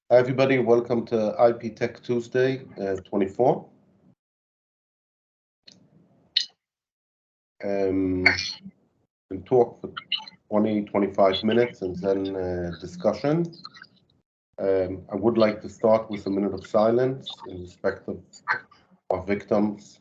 Hi, everybody. Welcome to IP Tech Tuesday 24. We'll talk for 20-25 minutes and then discussion. I would like to start with a minute of silence in respect of our victims.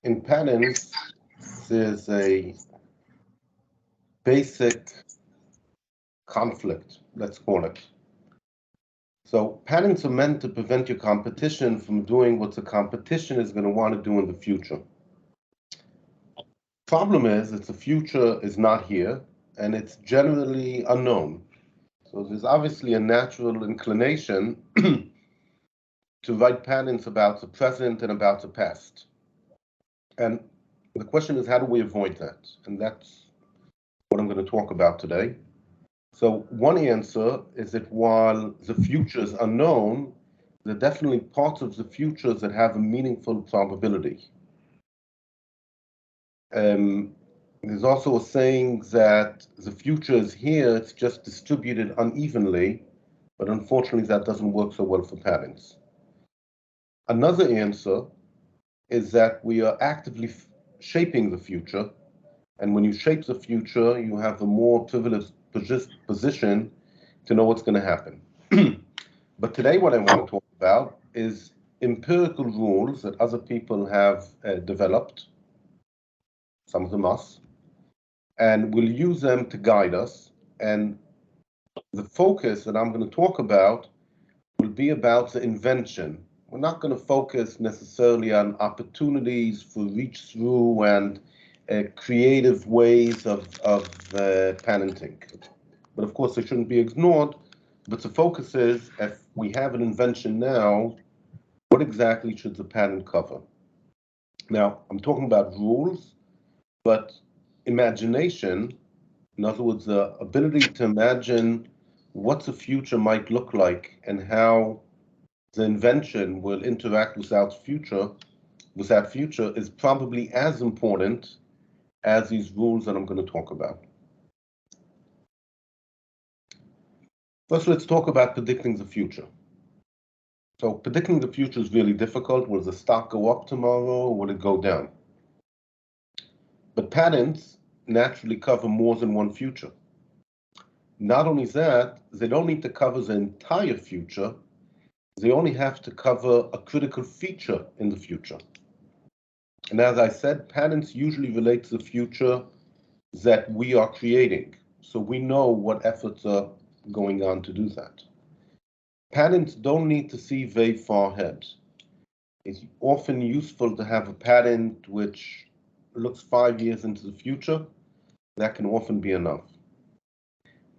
In patents, there's a basic conflict, let's call it. So patents are meant to prevent your competition from doing what the competition is going to want to do in the future. Problem is that the future is not here and it's generally unknown. So there's obviously a natural inclination to write patents about the present and about the past. And the question is, how do we avoid that? And that's what I'm going to talk about today. So one answer is that while the future is unknown, there are definitely parts of the future that have a meaningful probability. There's also a saying that the future is here, it's just distributed unevenly, but unfortunately that doesn't work so well for patents. Another answer is that we are actively shaping the future, and when you shape the future, you have a more privileged position to know what's going to happen. But today what I want to talk about is empirical rules that other people have developed, some of them us, and we'll use them to guide us. And the focus that I'm going to talk about will be about the invention. We're not going to focus necessarily on opportunities for reach through and creative ways of patenting. But of course, they shouldn't be ignored. But the focus is, if we have an invention now, what exactly should the patent cover? Now, I'm talking about rules, but imagination, in other words, the ability to imagine what the future might look like and how the invention will interact with that future is probably as important as these rules that I'm going to talk about. First, let's talk about predicting the future. So predicting the future is really difficult. Will the stock go up tomorrow or will it go down? But patents naturally cover more than one future. Not only that, they don't need to cover the entire future. They only have to cover a critical feature in the future. And as I said, patents usually relate to the future that we are creating. So we know what efforts are going on to do that. Patents don't need to see very far ahead. It's often useful to have a patent which looks 5 years into the future. That can often be enough.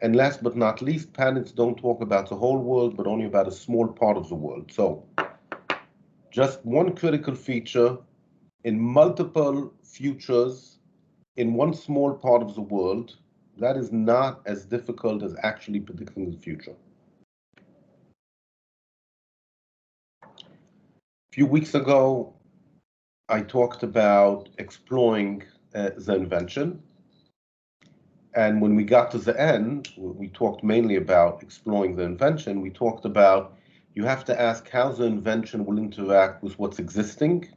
And last but not least, patents don't talk about the whole world, but only about a small part of the world. So just one critical feature in multiple futures in one small part of the world, that is not as difficult as actually predicting the future. A few weeks ago, I talked about exploring the invention. And when we got to the end, we talked mainly about exploring the invention. We talked about you have to ask how the invention will interact with what's existing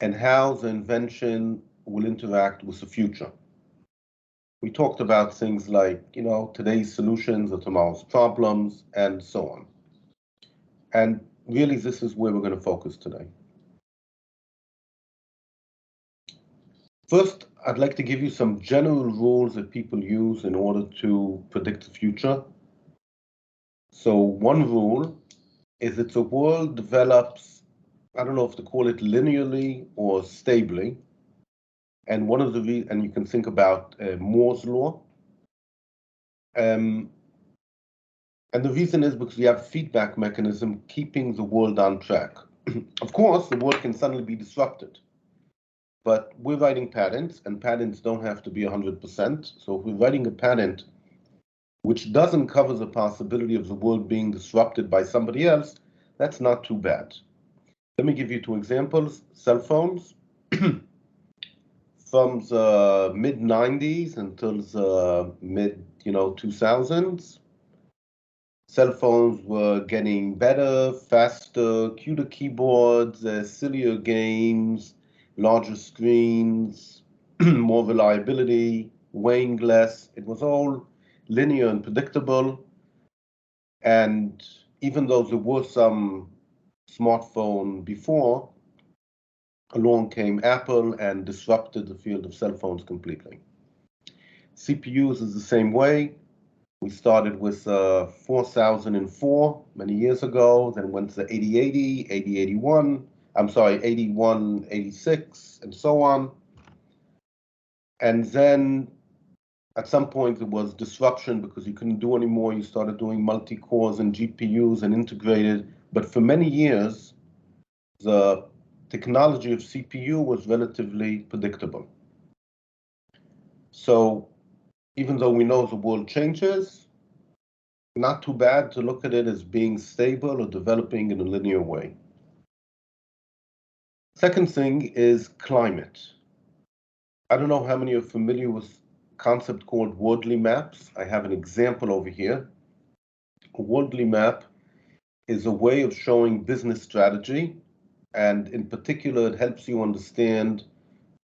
and how the invention will interact with the future. We talked about things like, today's solutions or tomorrow's problems and so on. And really, this is where we're going to focus today. First, I'd like to give you some general rules that people use in order to predict the future. So one rule is that the world develops I don't know if to call it linearly or stably. And one of the and you can think about Moore's law. And the reason is because you have a feedback mechanism keeping the world on track. Of course, the world can suddenly be disrupted. But we're writing patents, and patents don't have to be 100%. So if we're writing a patent which doesn't cover the possibility of the world being disrupted by somebody else, that's not too bad. Let me give you two examples. Cell phones. From the mid-90s until the mid-2000s, cell phones were getting better, faster, cuter keyboards, sillier games, larger screens, more reliability, weighing less. It was all linear and predictable. And even though there were some smartphone before, along came Apple and disrupted the field of cell phones completely. CPUs is the same way. We started with 4004 many years ago, then went to 8080, 8081, I'm sorry, 8186, and so on. And then at some point there was disruption because you couldn't do anymore. You started doing multi-cores and GPUs and integrated. But for many years, the technology of CPU was relatively predictable. So even though we know the world changes, not too bad to look at it as being stable or developing in a linear way. Second thing is climate. I don't know how many are familiar with a concept called worldly maps. I have an example over here. A worldly map is a way of showing business strategy, and in particular, it helps you understand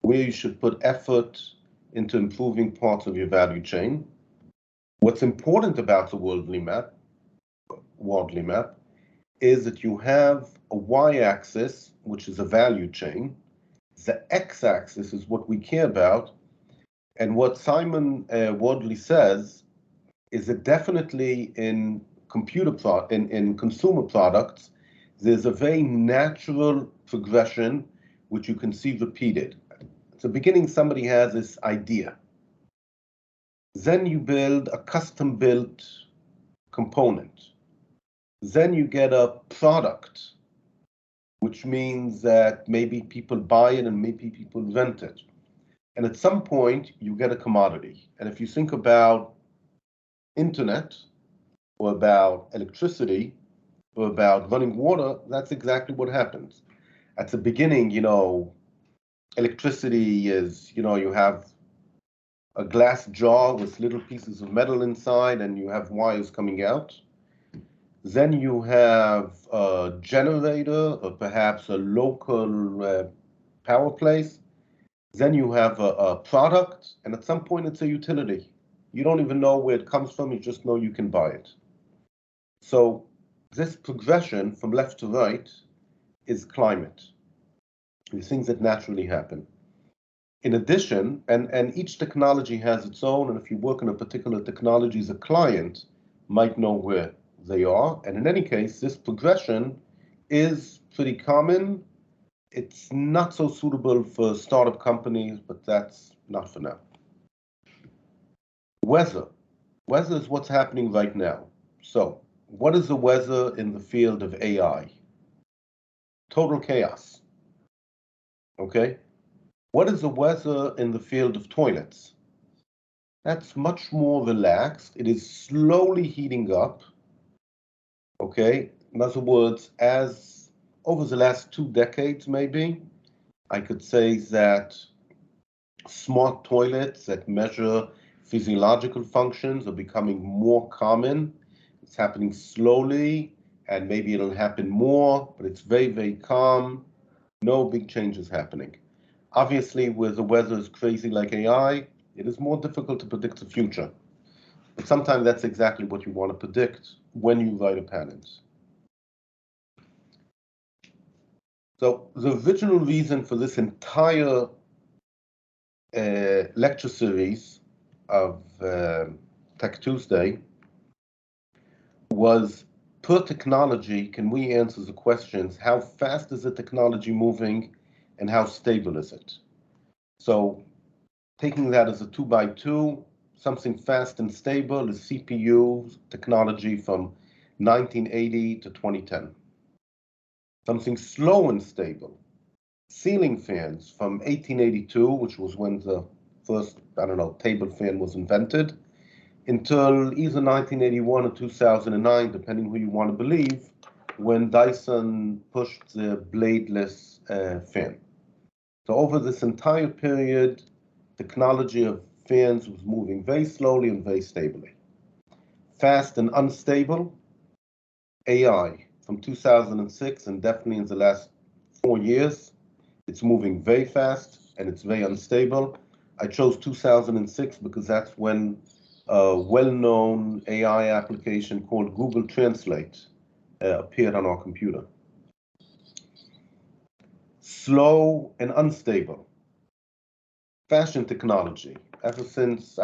where you should put effort into improving parts of your value chain. What's important about the worldly map is that you have a y-axis, which is a value chain. The x-axis is what we care about. And what Simon Wardley says is that definitely in consumer products, there's a very natural progression which you can see repeated. At the beginning, somebody has this idea. Then you build a custom-built component. Then you get a product, which means that maybe people buy it and maybe people rent it. And at some point, you get a commodity. And if you think about internet, or about electricity, or about running water, that's exactly what happens. At the beginning, electricity is, you have a glass jar with little pieces of metal inside and you have wires coming out. Then you have a generator or perhaps a local power place. Then you have a product, and at some point it's a utility. You don't even know where it comes from, you just know you can buy it. So this progression from left to right is climate, the things that naturally happen. In addition, and each technology has its own, and if you work in a particular technology, the client might know where they are. And in any case, this progression is pretty common. It's not so suitable for startup companies, but that's not for now. Weather. Weather is what's happening right now. So what is the weather in the field of AI? Total chaos. Okay? What is the weather in the field of toilets? That's much more relaxed. It is slowly heating up. Okay? In other words, as over the last 2 decades, maybe, I could say that smart toilets that measure physiological functions are becoming more common. It's happening slowly, and maybe it'll happen more, but it's very, very calm. No big changes happening. Obviously, where the weather is crazy like AI, it is more difficult to predict the future. But sometimes that's exactly what you want to predict when you write a patent. So the original reason for this entire lecture series of Tech Tuesday was per technology can we answer the questions, how fast is the technology moving and how stable is it? So taking that as a 2x2, something fast and stable is CPU technology from 1980 to 2010. Something slow and stable, ceiling fans from 1882, which was when the first, table fan was invented, until either 1981 or 2009, depending who you want to believe, when Dyson pushed the bladeless fan. So over this entire period, technology of fans was moving very slowly and very stably. Fast and unstable, AI from 2006, and definitely in the last 4 years, it's moving very fast and it's very unstable. I chose 2006 because that's when a well-known AI application called Google Translate appeared on our computer. Slow and unstable. Fashion technology, ever since,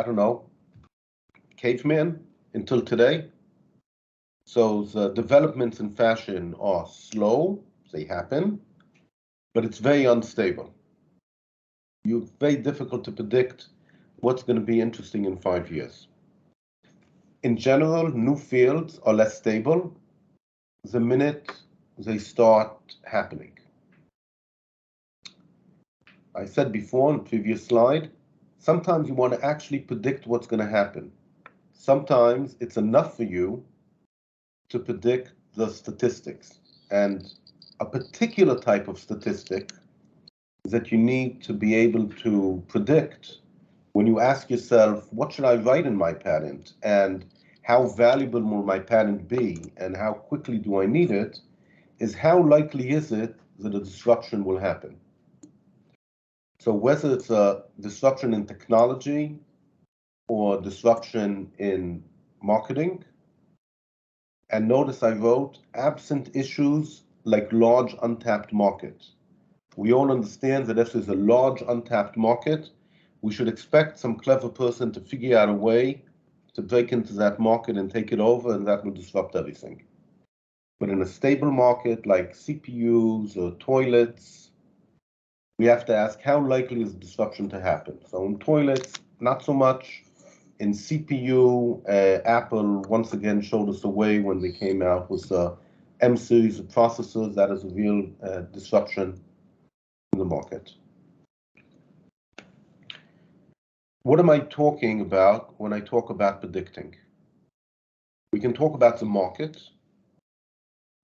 caveman until today. So the developments in fashion are slow, they happen, but it's very unstable. It's very difficult to predict what's going to be interesting in 5 years. In general, new fields are less stable the minute they start happening. I said before in the previous slide, sometimes you want to actually predict what's going to happen. Sometimes it's enough for you to predict the statistics. And a particular type of statistic that you need to be able to predict when you ask yourself, what should I write in my patent? And how valuable will my patent be? And how quickly do I need it? Is how likely is it that a disruption will happen? So whether it's a disruption in technology or disruption in marketing, and notice I wrote absent issues like large untapped market. We all understand that if there's a large untapped market, we should expect some clever person to figure out a way to break into that market and take it over, and that will disrupt everything. But in a stable market like CPUs or toilets, we have to ask how likely is disruption to happen. So in toilets, not so much. In CPU, Apple once again showed us a way when they came out with the M series of processors. That is a real disruption in the market. What am I talking about when I talk about predicting? We can talk about the market.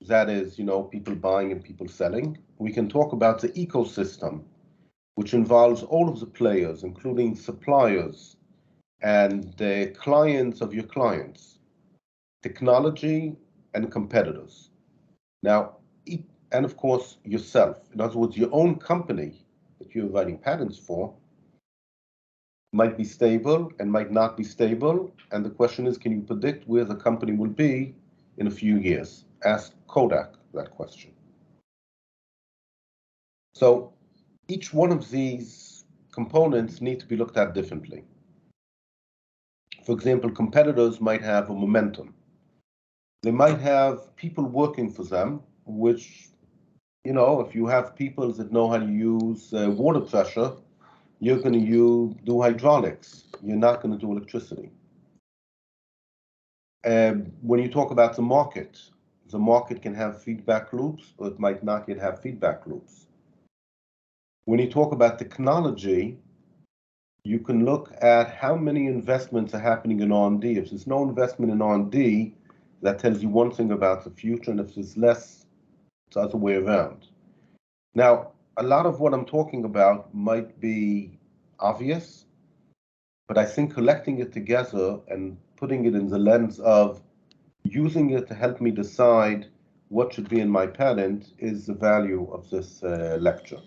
That is, people buying and people selling. We can talk about the ecosystem, which involves all of the players, including suppliers and the clients of your clients, technology and competitors. Now, and of course, yourself. In other words, your own company that you're writing patents for might be stable and might not be stable. And the question is, can you predict where the company will be in a few years? Ask Kodak that question. So each one of these components need to be looked at differently. For example, competitors might have a momentum. They might have people working for them, which, if you have people that know how to use water pressure, you're going to do hydraulics. You're not going to do electricity. When you talk about the market can have feedback loops, or it might not yet have feedback loops. When you talk about technology, you can look at how many investments are happening in R&D. If there's no investment in R&D, that tells you one thing about the future, and if there's less, it's the other way around. Now, a lot of what I'm talking about might be obvious, but I think collecting it together and putting it in the lens of using it to help me decide what should be in my patent is the value of this lecture.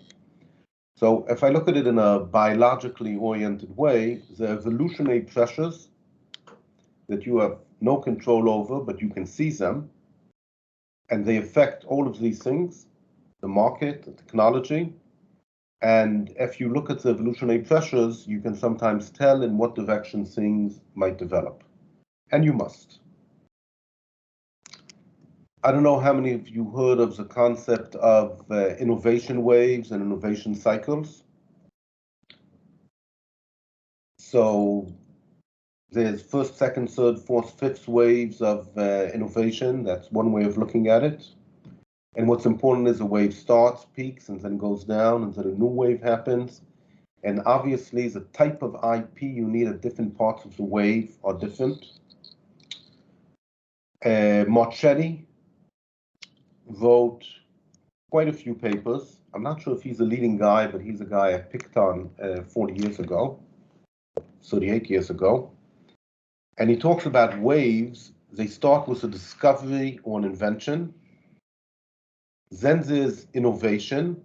So if I look at it in a biologically oriented way, the evolutionary pressures that you have no control over, but you can see them, and they affect all of these things, the market, the technology. And if you look at the evolutionary pressures, you can sometimes tell in what direction things might develop. And you must. I don't know how many of you heard of the concept of innovation waves and innovation cycles. So there's first, second, third, fourth, fifth waves of innovation. That's one way of looking at it. And what's important is a wave starts, peaks, and then goes down, and then a new wave happens. And obviously, the type of IP you need at different parts of the wave are different. Marchetti wrote quite a few papers. I'm not sure if he's a leading guy, but he's a guy I picked on 40 years ago, 38 years ago. And he talks about waves. They start with a discovery or an invention. Then there's innovation.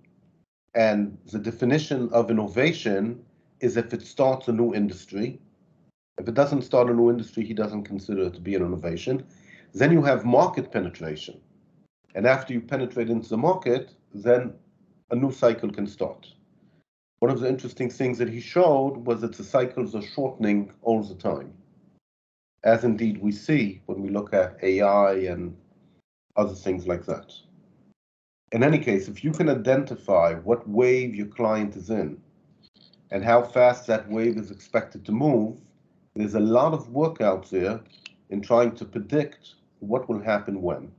And the definition of innovation is if it starts a new industry. If it doesn't start a new industry, he doesn't consider it to be an innovation. Then you have market penetration. And after you penetrate into the market, then a new cycle can start. One of the interesting things that he showed was that the cycles are shortening all the time, as indeed we see when we look at AI and other things like that. In any case, if you can identify what wave your client is in and how fast that wave is expected to move, there's a lot of work out there in trying to predict what will happen when.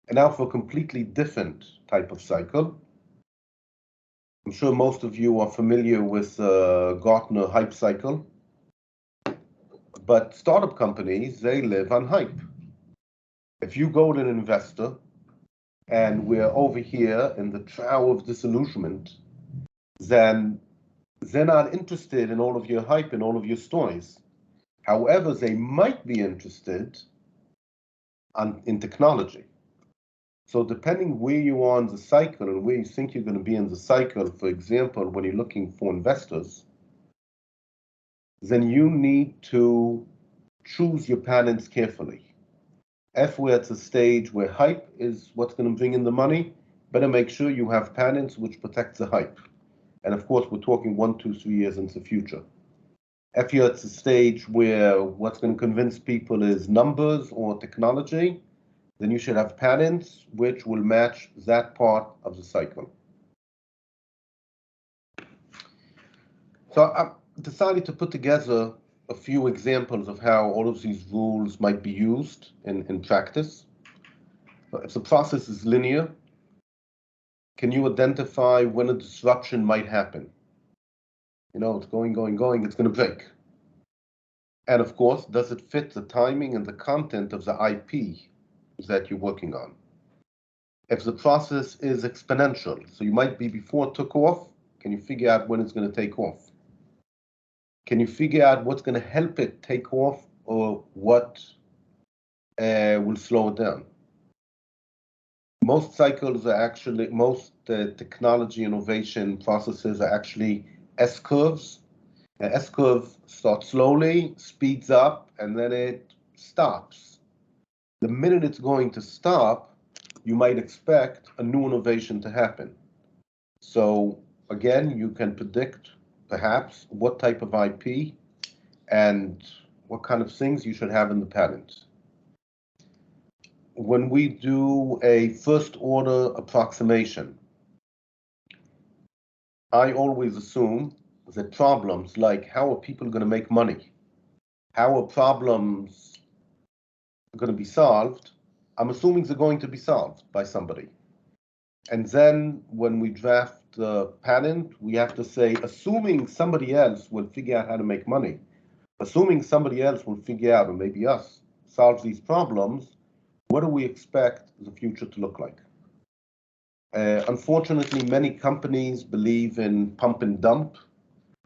And now for a completely different type of cycle, I'm sure most of you are familiar with Gartner hype cycle, but startup companies, they live on hype. If you go to an investor and we're over here in the trough of disillusionment, then they're not interested in all of your hype and all of your stories. However, they might be interested in technology. So depending where you are in the cycle and where you think you're going to be in the cycle, for example, when you're looking for investors, then you need to choose your patents carefully. If we're at the stage where hype is what's going to bring in the money, better make sure you have patents which protect the hype. And of course, we're talking 1, 2, 3 years into the future. If you're at the stage where what's going to convince people is numbers or technology, then you should have patents which will match that part of the cycle. So I decided to put together a few examples of how all of these rules might be used in practice. If the process is linear, can you identify when a disruption might happen? You know, it's going, it's going to break. And of course, does it fit the timing and the content of the IP that you're working on? If the process is exponential, so you might be before it took off, can you figure out when it's going to take off? Can you figure out what's going to help it take off or what will slow it down? Most cycles are actually, most technology innovation processes are actually S-curves. An S-curve starts slowly, speeds up, and then it stops. The minute it's going to stop, you might expect a new innovation to happen. So again, you can predict perhaps what type of IP and what kind of things you should have in the patent. When we do a first order approximation, I always assume that problems like how are people going to make money, how are problems going to be solved, I'm assuming they're going to be solved by somebody. And then when we draft the patent, we have to say, assuming somebody else will figure out how to make money, assuming somebody else will figure out, or maybe us, solve these problems, what do we expect the future to look like? Unfortunately, many companies believe in pump and dump.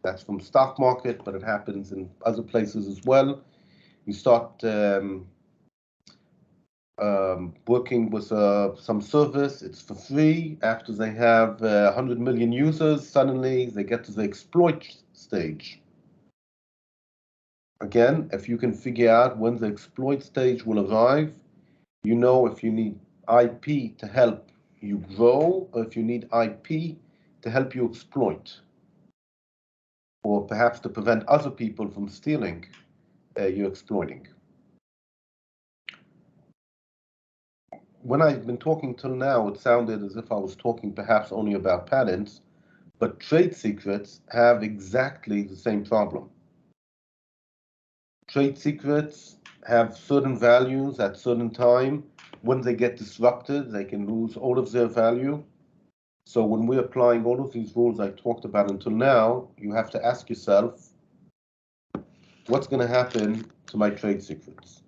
That's from stock market, but it happens in other places as well. You start working with some service, it's for free. After they have 100 million users, suddenly they get to the exploit stage. Again, if you can figure out when the exploit stage will arrive, you know if you need IP to help you grow, or if you need IP to help you exploit, or perhaps to prevent other people from stealing, you're exploiting. when I've been talking till now, it sounded as if I was talking perhaps only about patents, but trade secrets have exactly the same problem. Trade secrets have certain values at certain time. When they get disrupted, they can lose all of their value. So when we're applying all of these rules I talked about until now, you have to ask yourself, what's going to happen to my trade secrets?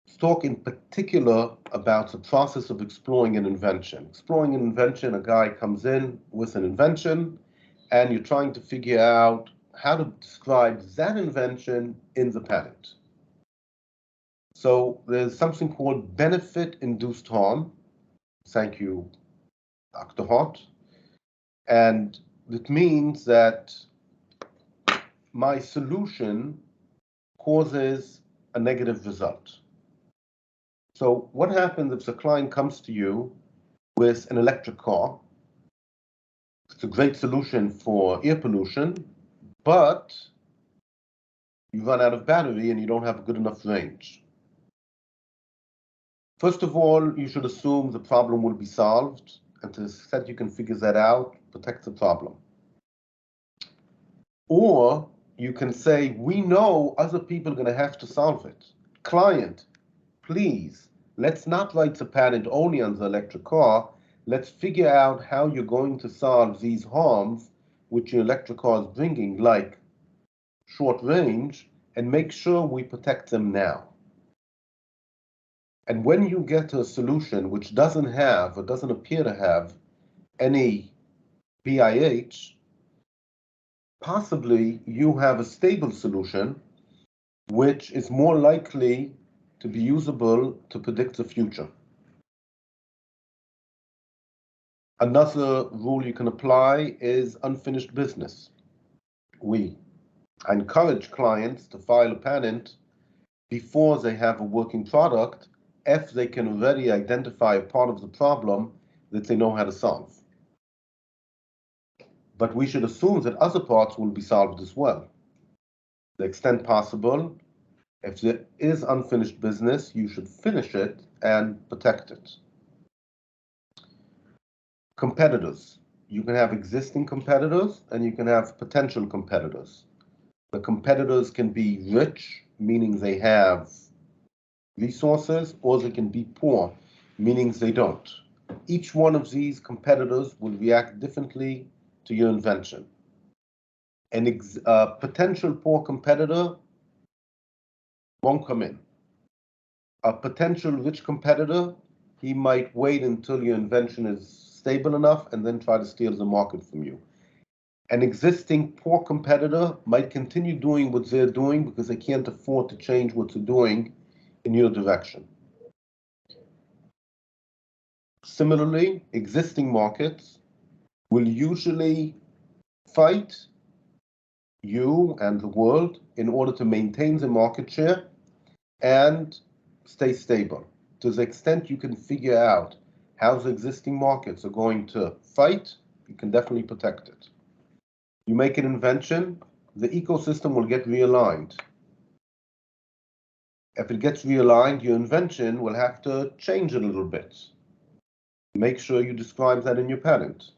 Let's talk in particular about the process of exploring an invention. Exploring an invention, a guy comes in with an invention, and you're trying to figure out how to describe that invention in the patent. So there's something called benefit-induced harm. Thank you, Dr. Hott. And it means that my solution causes a negative result. So what happens if the client comes to you with an electric car? It's a great solution for air pollution, but you run out of battery and you don't have a good enough range. First of all, you should assume the problem will be solved, and to the extent you can figure that out, protect the problem. Or you can say, we know other people are going to have to solve it. Client, please, let's not write the patent only on the electric car. Let's figure out how you're going to solve these harms which your electric car is bringing, like short range, and make sure we protect them now. And when you get to a solution which doesn't have or doesn't appear to have any BIH, possibly you have a stable solution which is more likely to be usable to predict the future. Another rule you can apply is unfinished business. We encourage clients to file a patent before they have a working product if they can already identify a part of the problem that they know how to solve. But we should assume that other parts will be solved as well. To the extent possible, if there is unfinished business, you should finish it and protect it. Competitors. You can have existing competitors and you can have potential competitors. The competitors can be rich, meaning they have resources, or they can be poor, meaning they don't. Each one of these competitors will react differently to your invention. A potential poor competitor won't come in. A potential rich competitor, he might wait until your invention is stable enough and then try to steal the market from you. An existing poor competitor might continue doing what they're doing because they can't afford to change what they're doing in your direction. Similarly, existing markets will usually fight you and the world in order to maintain the market share and stay stable. To the extent you can figure out how the existing markets are going to fight, you can definitely protect it. You make an invention, the ecosystem will get realigned. If it gets realigned, your invention will have to change a little bit. Make sure you describe that in your patent.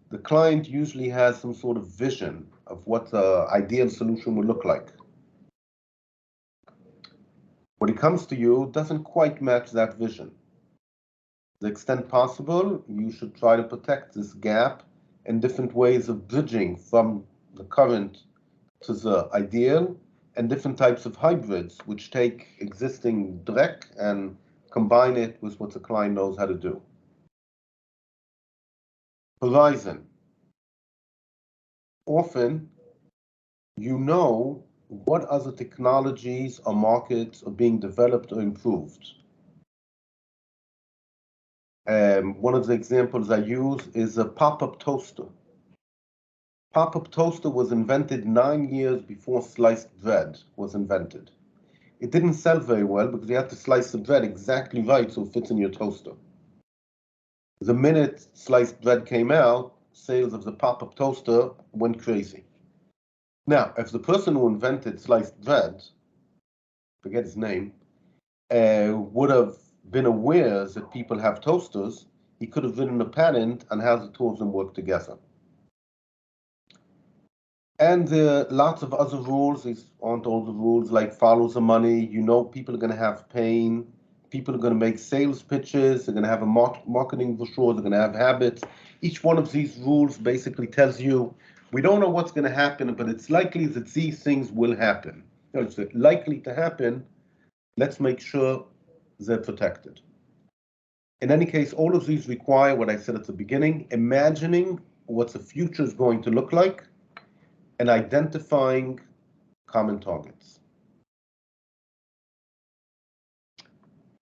The client usually has some sort of vision of what the ideal solution would look like. When it comes to you, it doesn't quite match that vision. To the extent possible, you should try to protect this gap in different ways of bridging from the current to the ideal, and different types of hybrids, which take existing DREC and combine it with what the client knows how to do. Horizon. Often, you know what other technologies or markets are being developed or improved. One of the examples I use is a pop-up toaster. Pop-up toaster was invented 9 years before sliced bread was invented. It didn't sell very well because you have to slice the bread exactly right so it fits in your toaster. The minute sliced bread came out, sales of the pop-up toaster went crazy. Now, if the person who invented sliced bread forget his name, would have been aware that people have toasters, he could have written a patent on how the two of them work together. And there are lots of other rules. These aren't all the rules, like follow the money. You know, people are going to have pain. People are going to make sales pitches. They're going to have a marketing brochure. They're going to have habits. Each one of these rules basically tells you, we don't know what's going to happen, but it's likely that these things will happen. It's likely to happen. Let's make sure they're protected. In any case, all of these require what I said at the beginning, imagining what the future is going to look like and identifying common targets.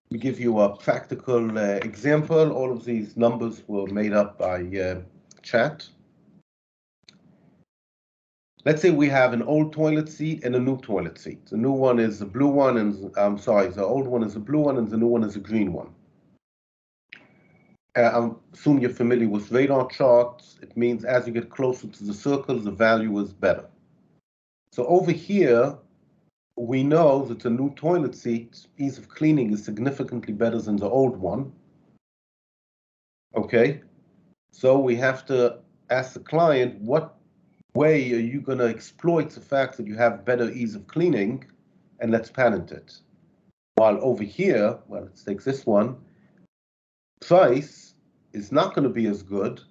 We give you a practical example. All of these numbers were made up by chat. Let's say we have an old toilet seat and a new toilet seat. The new one is the blue one, and the old one is the blue one, and the new one is the green one. I assume you're familiar with radar charts. It means as you get closer to the circle, the value is better. So over here, we know that the new toilet seat ease of cleaning is significantly better than the old one. Okay, so we have to ask the client, what way are you going to exploit the fact that you have better ease of cleaning, and let's patent it. While over here, well, let's take this one, price is not going to be as good,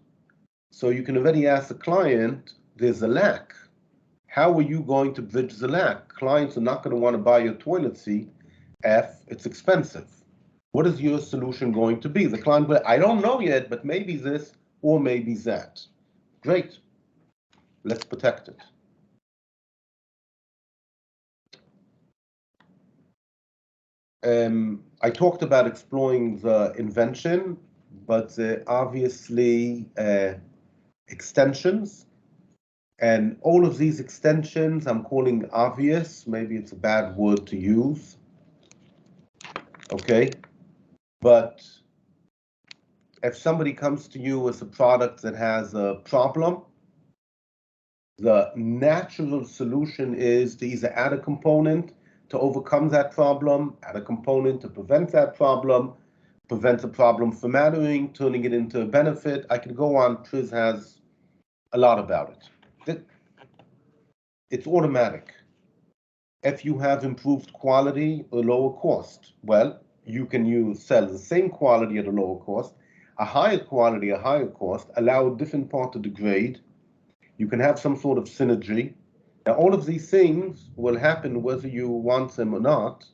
so you can already ask the client, there's a lack. How are you going to bridge the lack? Clients are not going to want to buy your toilet seat if it's expensive. What is your solution going to be? The client will, I don't know yet, but maybe this or maybe that. Great. Let's protect it. I talked about exploring the invention, but obviously extensions. And all of these extensions I'm calling obvious. Maybe it's a bad word to use. Okay. But if somebody comes to you with a product that has a problem, the natural solution is to either add a component to overcome that problem, add a component to prevent that problem, prevent the problem from mattering, turning it into a benefit. I could go on. Triz has a lot about it. It's automatic. If you have improved quality or lower cost, well, you can sell the same quality at a lower cost, a higher quality, a higher cost, allow a different part to degrade. You can have some sort of synergy. Now, all of these things will happen whether you want them or not.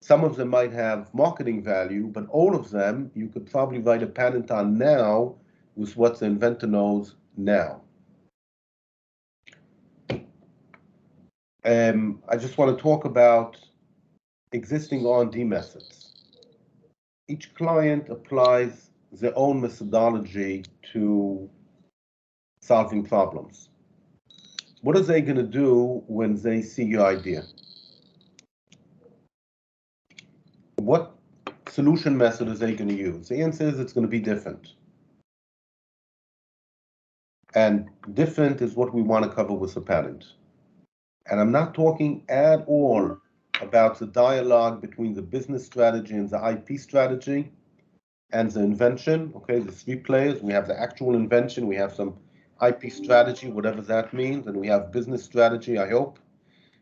Some of them might have marketing value, but all of them you could probably write a patent on now with what the inventor knows now. I just want to talk about existing R&D methods. Each client applies their own methodology to solving problems. What are they going to do when they see your idea? What solution method are they going to use? The answer is it's going to be different. And different is what we want to cover with the patent. And I'm not talking at all about the dialogue between the business strategy and the IP strategy and the invention. Okay, the three players. We have the actual invention, we have some IP strategy, whatever that means, and we have business strategy, I hope.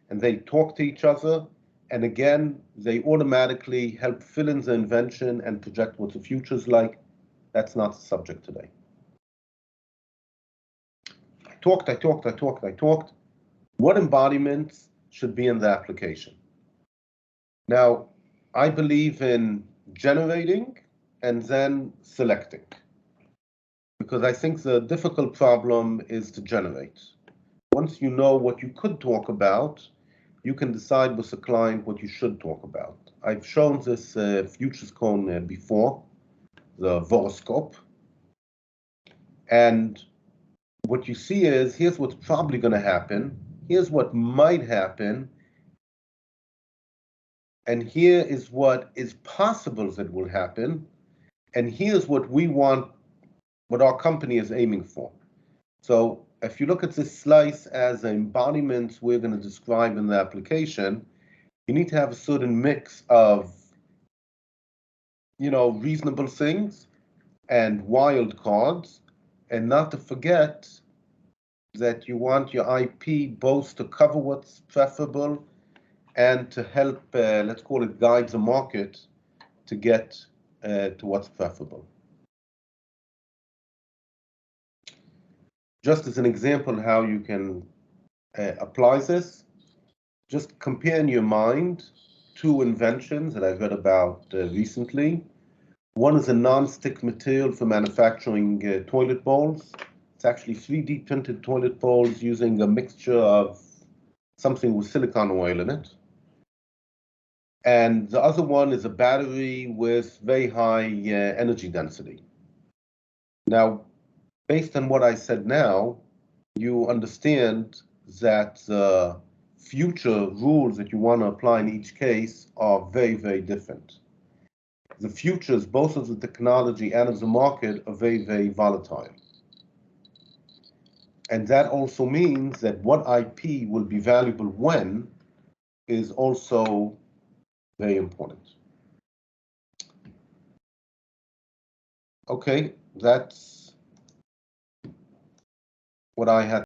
And they talk to each other. And again, they automatically help fill in the invention and project what the future is like. That's not the subject today. I talked. What embodiments should be in the application? Now, I believe in generating and then selecting, because I think the difficult problem is to generate. Once you know what you could talk about, you can decide with the client what you should talk about. I've shown this futures cone before, the horoscope. And what you see is, here's what's probably going to happen, here's what might happen, and here is what is possible that will happen, and here's what we want, what our company is aiming for. So if you look at this slice as embodiments we're going to describe in the application, You need to have a certain mix of, reasonable things and wild cards, and not to forget that you want your IP both to cover what's preferable and to help, let's call it, guide the market to get to what's preferable. Just as an example how you can apply this, just compare in your mind two inventions that I've read about recently. One is a non-stick material for manufacturing toilet bowls. It's actually 3D printed toilet bowls using a mixture of something with silicone oil in it. And the other one is a battery with very high energy density. Now, based on what I said now, you understand that the future rules that you want to apply in each case are very, very different. The futures, both of the technology and of the market, are very, very volatile. And that also means that what IP will be valuable when is also very important. Okay, that's what I had